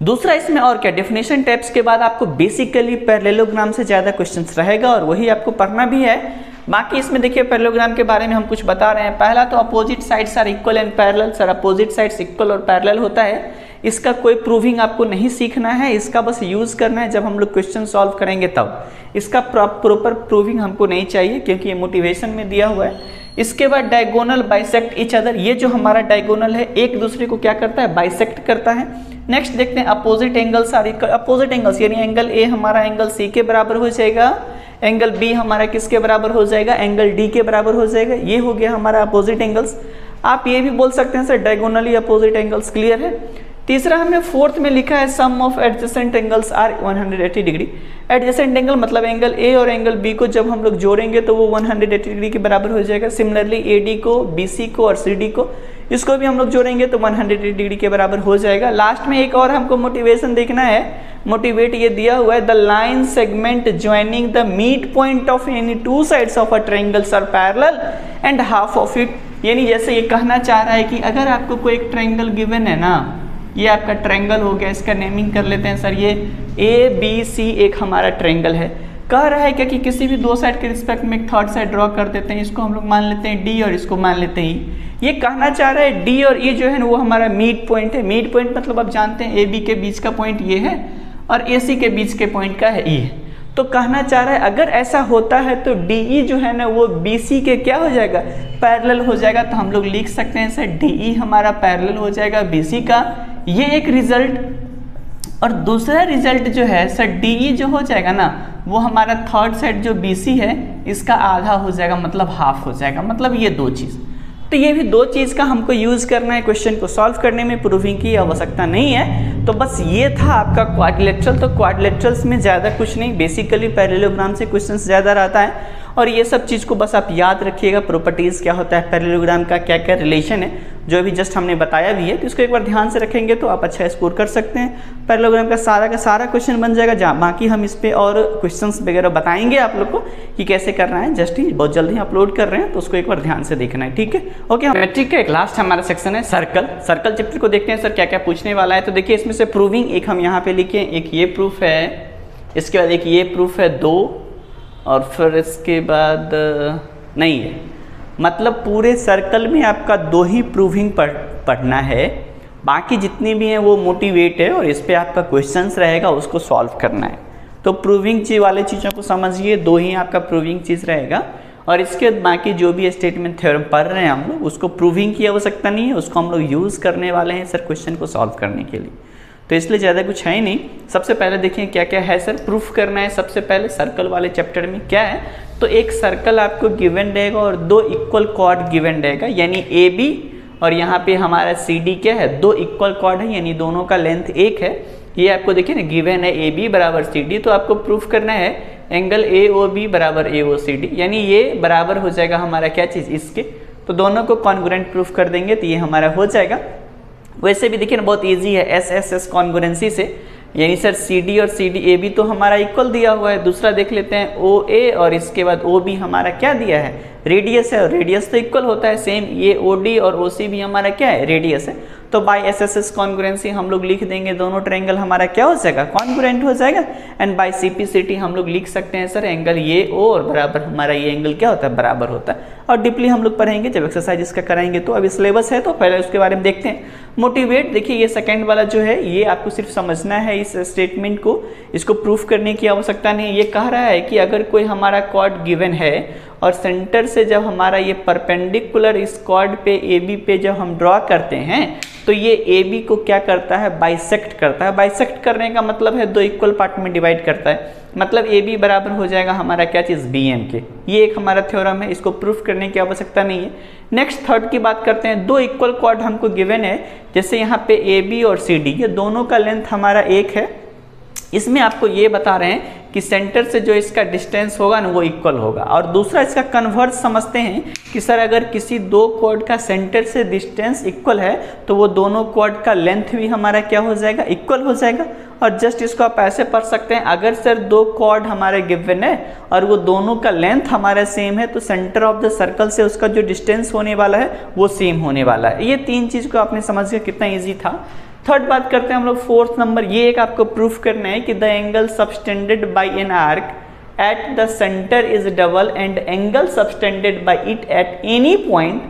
Speaker 1: दूसरा इसमें और क्या, डेफिनेशन टाइप्स के बाद आपको बेसिकली पैरेललोग्राम से ज्यादा क्वेश्चंस रहेगा और वही आपको पढ़ना भी है। बाकी इसमें देखिए पैरेललोग्राम के बारे में हम कुछ बता रहे हैं। पहला तो opposite sides are equal and parallel. Sir opposite sides equal और पैरेलल होता है, इसका कोई प्रूविंग आपको नहीं सीखना है, इसका बस यूज करना है जब हम लोग क्वेश्चन सॉल्व करेंगे तब। इसका प्रॉपर प्रूविंग हमको नहीं चाहिए क्योंकि ये मोटिवेशन में दिया हुआ है। इसके बाद डायगोनल बाइसेक्ट ईच अदर, ये जो हमारा डायगोनल है एक दूसरे को क्या करता है, बाइसेक्ट करता है। नेक्स्ट देखते हैं opposite angles are equal. Opposite angles यानी एंगल ए हमारा एंगल सी के बराबर हो जाएगा, एंगल बी हमारा किसके बराबर हो जाएगा, एंगल डी के बराबर हो जाएगा। ये हो गया हमारा अपोजिट एंगल्स। आप ये भी बोल सकते हैं sir diagonally opposite angles. Clear है। तीसरा हमने फोर्थ में लिखा है sum of adjacent angles are 180 degree. Adjacent angle मतलब एंगल ए और एंगल बी को जब हम लोग जोड़ेंगे तो वो 180 डिग्री के बराबर हो जाएगा। सिमिलरली एडी को, बीसी को और सीडी को, इसको भी हम लोग जोड़ेंगे तो 180 डिग्री के बराबर हो जाएगा। लास्ट में एक और हमको मोटिवेशन देखना है। मोटिवेट ये दिया हुआ है, the line segment joining the mid point of any two sides of a triangle are parallel and half of it. यानी जैसे ये कहना चाह रहा है कि अगर आपको कोई एक ट्रायंगल गिवन है ना, ये आपका ट्रायंगल हो गया, इसका नेमिंग कर लेते हैं सर, ये ए बी सी एक हमारा ट्रायंगल है। कह रहा है क्या कि किसी भी दो साइड के रिस्पेक्ट में एक थर्ड साइड ड्रॉ कर देते हैं, इसको हम लोग मान लेते हैं डी और इसको मान लेते हैं ई। ये कहना चाह रहा है डी और ई जो है ना वो हमारा मिड पॉइंट है। मिड पॉइंट मतलब आप जानते हैं ए बी के बीच का पॉइंट ये है और ए सी के बीच के पॉइंट का है ई है। तो कहना चाह रहा है अगर ऐसा होता है तो डी ई जो है ना वो बी सी के क्या हो जाएगा, पैरेलल हो जाएगा। तो हम लोग लिख सकते हैं सर डी ई हमारा पैरेलल हो जाएगा बी सी का, ये एक रिजल्ट। और दूसरा रिजल्ट जो है सर डी ई जो हो जाएगा ना वो हमारा थर्ड साइड जो बी सी है इसका आधा हो जाएगा, मतलब हाफ हो जाएगा। मतलब ये दो चीज़, तो ये भी दो चीज़ का हमको यूज करना है क्वेश्चन को सॉल्व करने में, प्रूविंग की आवश्यकता नहीं है। तो बस ये था आपका क्वाड्रिलेटरल। तो क्वाड्रिलेटरल्स में ज़्यादा कुछ नहीं, बेसिकली पैरेललोग्राम से क्वेश्चन ज़्यादा रहता है और ये सब चीज़ को बस आप याद रखिएगा। प्रॉपर्टीज़ क्या होता है, पैरेललोग्राम का क्या क्या रिलेशन है, जो अभी जस्ट हमने बताया भी है, तो इसको एक बार ध्यान से रखेंगे तो आप अच्छा स्कोर कर सकते हैं। पैरेललोग्राम का सारा क्वेश्चन बन जाएगा, जहाँ बाकी हम इस पर और क्वेश्चंस वगैरह बताएंगे आप लोग को कि कैसे करना है। जस्ट ही बहुत जल्दी अपलोड कर रहे हैं तो उसको एक बार ध्यान से देखना है, ठीक है। ओके, मैट्रिक का एक लास्ट हमारा सेक्शन है सर्कल। सर्कल चैप्टर को देखते हैं सर क्या क्या पूछने वाला है। तो देखिए इसमें से प्रूविंग एक हम यहाँ पे लिखे, एक ये प्रूफ है, इसके बाद एक ये प्रूफ है 2, और फिर इसके बाद नहीं है, मतलब पूरे सर्कल में आपका 2 ही प्रूविंग पढ़ना है, बाकी जितनी भी हैं वो मोटिवेट है और इस पे आपका क्वेश्चंस रहेगा, उसको सॉल्व करना है। तो प्रूविंग चीज वाले चीज़ों को समझिए, 2 ही आपका प्रूविंग चीज़ रहेगा और इसके बाकी जो भी स्टेटमेंट थ्योरम पढ़ रहे हैं हम लोग उसको प्रूविंग की आवश्यकता नहीं है, उसको हम लोग यूज़ करने वाले हैं सर क्वेश्चन को सॉल्व करने के लिए। तो इसलिए ज़्यादा कुछ है ही नहीं। सबसे पहले देखिए क्या क्या है सर, प्रूफ करना है। सबसे पहले सर्कल वाले चैप्टर में क्या है, तो एक सर्कल आपको गिवन रहेगा और 2 इक्वल कॉर्ड गिवन रहेगा, यानी ए बी और यहाँ पे हमारा सी डी क्या है, 2 इक्वल कॉर्ड है, यानी दोनों का लेंथ 1 है। ये आपको देखिए ना गिवन है ए बी बराबर सी डी, तो आपको प्रूफ करना है एंगल ए ओ बी बराबर ए ओ सी डी, यानी ये बराबर हो जाएगा हमारा क्या चीज़, इसके। तो दोनों को कॉन्ग्रुएंट प्रूफ कर देंगे तो ये हमारा हो जाएगा। वैसे भी देखिए ना बहुत इजी है, एस एस एस कॉन्ग्रुएंसी से, यानी सर सी डी और सी डी ए बी तो हमारा इक्वल दिया हुआ है। दूसरा देख लेते हैं ओ ए और इसके बाद ओ बी हमारा क्या दिया है, रेडियस है, और रेडियस तो इक्वल होता है सेम, ये ओ डी और ओ सी भी हमारा क्या है, रेडियस है। तो by S S S congruency हम लोग लिख देंगे दोनों ट्रायंगल हमारा क्या हो जाएगा, कॉन्ग्रुएंट हो जाएगा। And by C P C T हम लोग लिख सकते हैं सर एंगल ये ओ और बराबर हमारा ये एंगल क्या होता है, बराबर होता है। और डीपली हम लोग पढ़ेंगे जब एक्सरसाइज इसका कराएंगे। तो अभी सिलेबस है तो पहले उसके बारे में देखते हैं। मोटिवेट, देखिए ये सेकंड वाला जो है ये आपको सिर्फ समझना है इस स्टेटमेंट को, इसको प्रूफ करने की आवश्यकता नहीं है। ये कह रहा है कि अगर कोई हमारा कॉर्ड गिवन है और सेंटर से जब हमारा ये परपेंडिकुलर इस कॉर्ड पे ए बी पे जब हम ड्रॉ करते हैं तो ये ए बी को क्या करता है, बाइसेक्ट करता है। बाइसेक्ट करने का मतलब है दो इक्वल पार्ट में डिवाइड करता है, मतलब ए बी बराबर हो जाएगा हमारा क्या चीज़, बी एम के। ये एक हमारा थ्योरम है, इसको प्रूफ करने की आवश्यकता नहीं है। नेक्स्ट थर्ड की बात करते हैं। दो इक्वल कॉर्ड हमको गिवन है, जैसे यहाँ पे ए बी और सी डी, ये दोनों का लेंथ हमारा एक है। इसमें आपको ये बता रहे हैं कि सेंटर से जो इसका डिस्टेंस होगा ना वो इक्वल होगा। और दूसरा इसका कन्वर्स समझते हैं कि सर अगर किसी दो कॉर्ड का सेंटर से डिस्टेंस इक्वल है तो वो दोनों कॉर्ड का लेंथ भी हमारा क्या हो जाएगा, इक्वल हो जाएगा। और जस्ट इसको आप ऐसे पढ़ सकते हैं, अगर सर दो कॉर्ड हमारे गिवन है और वो दोनों का लेंथ हमारा सेम है तो सेंटर ऑफ द सर्कल से उसका जो डिस्टेंस होने वाला है वो सेम होने वाला है। ये तीन चीज़ को आपने समझ गया कितना ईजी था। थर्ड बात करते हैं हम लोग, फोर्थ नंबर, ये एक आपको प्रूफ करना है कि the angle subtended bye an arc at the centre is double and angle subtended bye it at any point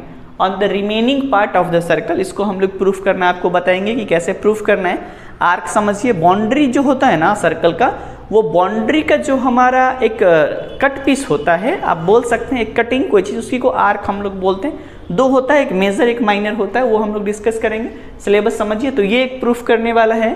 Speaker 1: on the remaining part of the circle. इसको हम लोग प्रूफ करना आपको बताएंगे कि कैसे प्रूफ करना है। आर्क समझिए, बाउंड्री जो होता है ना सर्कल का, वो बाउंड्री का जो हमारा एक कट पीस होता है, आप बोल सकते हैं एक कटिंग कोई चीज़, उसी को आर्क हम लोग बोलते हैं। दो होता है, एक मेजर एक माइनर होता है, वो हम लोग डिस्कस करेंगे। सिलेबस समझिए, तो ये एक प्रूफ करने वाला है।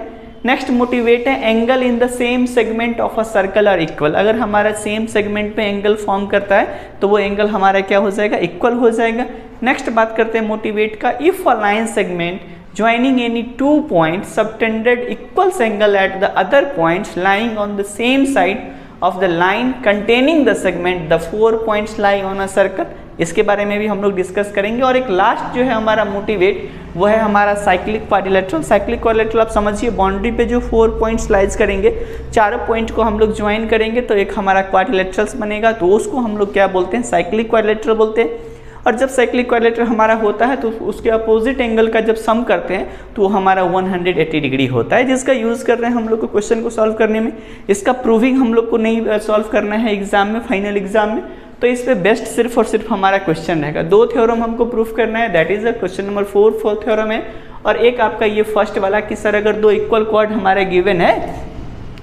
Speaker 1: नेक्स्ट मोटिवेट है, angle in the same segment of a circle are equal. अगर हमारा सेम सेगमेंट पे एंगल फॉर्म करता है तो वो एंगल हमारा क्या हो जाएगा, इक्वल हो जाएगा। नेक्स्ट बात करते हैं मोटिवेट का, if a line segment joining any two points subtended equals angle at the other points lying on the same side of the line containing the segment, the 4 points lie on a circle। इसके बारे में भी हम लोग discuss करेंगे। और एक last जो है हमारा मोटिवेट, वो है हमारा साइक्लिक क्वाड्रिलेटरल। साइक्लिक क्वाड्रिलेटरल आप समझिए, बाउंड्री पे जो 4 पॉइंट्स लाइज करेंगे, चारों पॉइंट को हम लोग ज्वाइन करेंगे तो एक हमारा क्वाड्रिलेटरल्स बनेगा, तो उसको हम लोग क्या बोलते हैं, साइक्लिक क्वाड्रिलेटरल बोलते हैं। और जब साइक्लिक क्वाड्रिलेटरल हमारा होता है तो उसके अपोजिट एंगल का जब सम करते हैं तो हमारा 180 डिग्री होता है, जिसका यूज़ कर रहे हैं हम लोग को क्वेश्चन को सॉल्व करने में। इसका प्रूविंग हम लोग को नहीं सॉल्व करना है एग्जाम में, फाइनल एग्जाम में, तो इस पे बेस्ट सिर्फ और सिर्फ हमारा क्वेश्चन रहेगा। दो थ्योरम हमको प्रूफ करना है, that is question number 4 theorem है, और एक आपका ये फर्स्ट वाला कि सर अगर दो इक्वल कॉर्ड हमारे गिवन है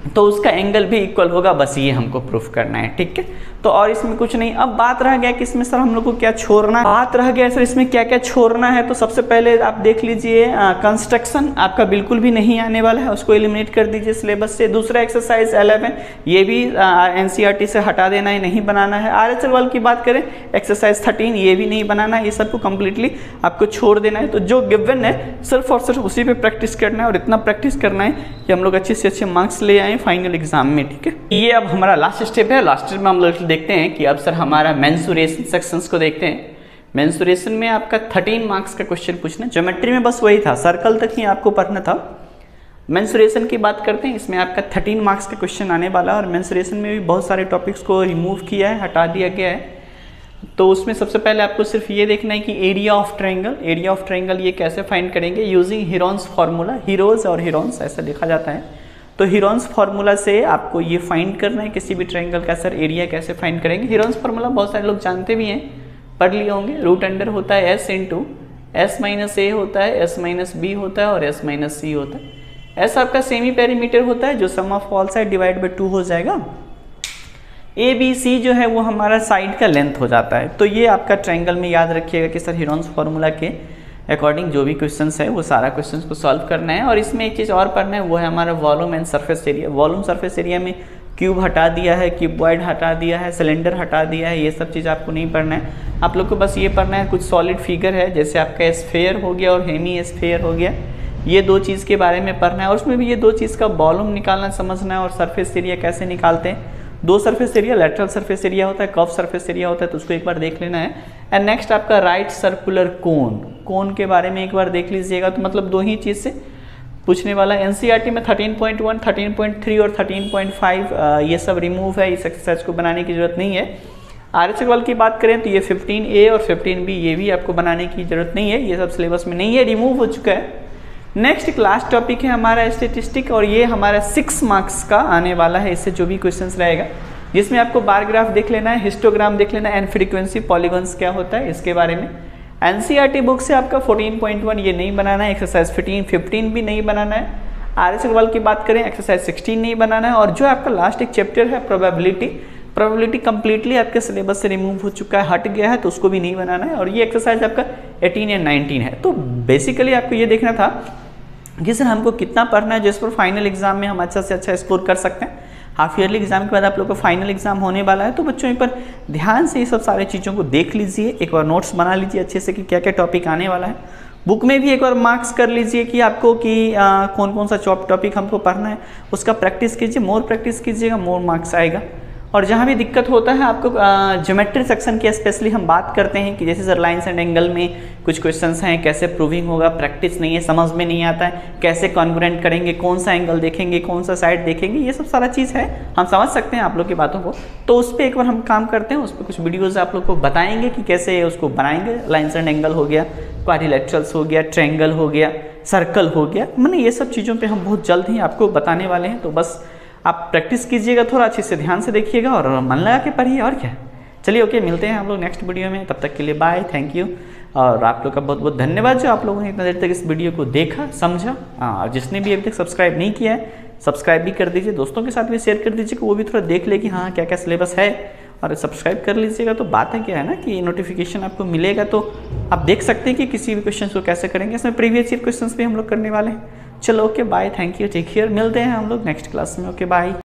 Speaker 1: तो उसका एंगल भी इक्वल होगा, बस ये हमको प्रूफ करना है, ठीक है। तो और इसमें कुछ नहीं। अब बात रह गया कि इसमें सर हम लोग को क्या छोड़ना है, बात रह गया सर इसमें क्या क्या छोड़ना है। तो सबसे पहले आप देख लीजिए, कंस्ट्रक्शन आपका बिल्कुल भी नहीं आने वाला है, उसको एलिमिनेट कर दीजिए सिलेबस से। दूसरा एक्सरसाइज 11, ये भी एनसीईआरटी से हटा देना है, नहीं बनाना है। आरएचएल वाल की बात करें, एक्सरसाइज 13, ये भी नहीं बनाना है, ये सबको कंप्लीटली आपको छोड़ देना है। तो जो गिवन है सिर्फ और सिर्फ उसी पे प्रैक्टिस करना है, और इतना प्रैक्टिस करना है कि हम लोग अच्छे से अच्छे मार्क्स ले आए फाइनल एग्जाम में, ठीक है। ये अब हमारा लास्ट स्टेप है। लास्ट स्टेप में हम लोग देखते हैं कि अब सर हमारा मेंसुरेशन सेक्शंस को देखते हैं। मेंसुरेशन में आपका 13 मार्क्स का क्वेश्चन पूछना, ज्योमेट्री में बस वही था, सर्कल तक ही आपको पढ़ना था। मेंसुरेशन की बात करते हैं, इसमें आपका 13 मार्क्स का क्वेश्चन आने वाला है, और मेंसुरेशन में भी बहुत सारे टॉपिक्स को रिमूव किया है, हटा दिया गया है। तो उसमें सबसे पहले आपको सिर्फ ये देखना है कि area of triangle, area of triangle ये कैसे फाइंड करेंगे, यूजिंग हीरोन्स फार्मूला, हीरोज और हीरोन्स ऐसा लिखा जाता है। तो हीरोन्स फार्मूला से आपको ये फाइंड करना है किसी भी ट्रायंगल का सर एरिया कैसे फाइंड करेंगे। हीरोन्स फार्मूला बहुत सारे लोग जानते भी हैं, पढ़ लिए होंगे। रूट अंडर होता है एस इंटू एस माइनस ए होता है, एस माइनस बी होता है और एस माइनस सी होता है। एस आपका सेमी पेरीमीटर होता है जो sum of all side divide by 2 हो जाएगा। ए बी सी जो है वो हमारा साइड का लेंथ हो जाता है। तो ये आपका ट्रायंगल में याद रखिएगा कि सर हीरोन्स फार्मूला के अकॉर्डिंग जो भी क्वेश्चंस है वो सारा क्वेश्चंस को सॉल्व करना है। और इसमें एक चीज़ और पढ़ना है, वो है हमारा volume and surface area. Volume surface area में क्यूब हटा दिया है, क्यूबॉइड हटा दिया है, सिलेंडर हटा दिया है, ये सब चीज़ आपको नहीं पढ़ना है। आप लोग को बस ये पढ़ना है कुछ सॉलिड फिगर है, जैसे आपका स्फेयर हो गया और हेमी स्फेयर हो गया, ये दो चीज़ के बारे में पढ़ना है। और उसमें भी ये दो चीज़ का वॉल्यूम निकालना समझना है और सरफेस एरिया कैसे निकालते हैं। दो surface area, lateral surface area होता है, कर्व सरफेस एरिया होता है, तो उसको एक बार देख लेना है। एंड नेक्स्ट आपका राइट सर्कुलर कोन के बारे में एक बार देख लीजिएगा। तो मतलब दो ही चीज़ से पूछने वाला है। एनसीईआरटी में 13.1, 13.3 और 13.5 ये सब रिमूव है, इस एक्सरसाइज को बनाने की जरूरत नहीं है। आरएच अग्रवाल की बात करें तो ये 15A और 15B ये भी आपको बनाने की जरूरत नहीं है, ये सब सिलेबस में नहीं है, रिमूव हो चुका है। नेक्स्ट क्लास टॉपिक है हमारा स्टैटिस्टिक, और ये हमारा 6 मार्क्स का आने वाला है। इससे जो भी क्वेश्चंस रहेगा, जिसमें आपको बार ग्राफ देख लेना है, हिस्टोग्राम देख लेना है, एंड फ्रीक्वेंसी पॉलीगॉन्स क्या होता है इसके बारे में। एनसीईआरटी बुक से आपका 14.1 ये नहीं बनाना है, एक्सरसाइज 15 भी नहीं बनाना है। आरएच अग्रवाल की बात करें एक्सरसाइज 16 नहीं बनाना है। और जो आपका लास्ट एक चैप्टर है प्रोबेबिलिटी कंप्लीटली आपके सिलेबस से रिमूव हो चुका है, हट गया है, तो उसको भी नहीं बनाना है। और ये एक्सरसाइज आपका 18 या 19 है। तो बेसिकली आपको ये देखना था कि सर हमको कितना पढ़ना है जिस पर फाइनल एग्जाम में हम अच्छा से अच्छा स्कोर कर सकते हैं। हाफ ईयरली एग्जाम के बाद आप लोग का फाइनल एग्जाम होने वाला है, तो बच्चों एक बार ध्यान से ये सब सारी चीज़ों को देख लीजिए, एक बार नोट्स बना लीजिए अच्छे से कि क्या क्या टॉपिक आने वाला है। बुक में भी एक बार मार्क्स कर लीजिए कि आपको कि कौन कौन सा टॉपिक हमको पढ़ना है, उसका प्रैक्टिस कीजिए, मोर प्रैक्टिस कीजिएगा, मोर मार्क्स आएगा। और जहाँ भी दिक्कत होता है आपको ज्योमेट्री सेक्शन की स्पेशली हम बात करते हैं कि जैसे सर लाइन्स एंड एंगल में कुछ क्वेश्चंस हैं, कैसे प्रूविंग होगा, प्रैक्टिस नहीं है, समझ में नहीं आता है, कैसे कॉन्ग्रुएंट करेंगे, कौन सा एंगल देखेंगे, कौन सा साइड देखेंगे, ये सब सारा चीज़ है, हम समझ सकते हैं आप लोग की बातों को। तो उस पर एक बार हम काम करते हैं, उस पर कुछ वीडियोज़ आप लोग को बताएंगे कि कैसे उसको बनाएंगे। लाइन्स एंड एंगल हो गया, क्वाड्रिलेटरल्स हो गया, ट्रायंगल हो गया, सर्कल हो गया, मैंने ये सब चीज़ों पर हम बहुत जल्द ही आपको बताने वाले हैं। तो बस आप प्रैक्टिस कीजिएगा, थोड़ा अच्छे से ध्यान से देखिएगा और मन लगा के पढ़िए, और क्या। चलिए ओके, मिलते हैं हम लोग नेक्स्ट वीडियो में, तब तक के लिए बाय, थैंक यू। और आप लोग का बहुत बहुत धन्यवाद जो आप लोगों ने इतना देर तक इस वीडियो को देखा, समझा। और जिसने भी अभी तक सब्सक्राइब नहीं किया है, सब्सक्राइब भी कर दीजिए, दोस्तों के साथ भी शेयर कर दीजिए कि वो भी थोड़ा देख ले कि हाँ क्या क्या सिलेबस है। और सब्सक्राइब कर लीजिएगा तो बात है क्या है ना कि नोटिफिकेशन आपको मिलेगा, तो आप देख सकते हैं कि किसी भी क्वेश्चन को कैसे करेंगे। इसमें प्रीवियस ईयर क्वेश्चन भी हम लोग करने वाले हैं। चलो okay bye, thank you, take care, मिलते हैं हम लोग नेक्स्ट क्लास में। Okay bye.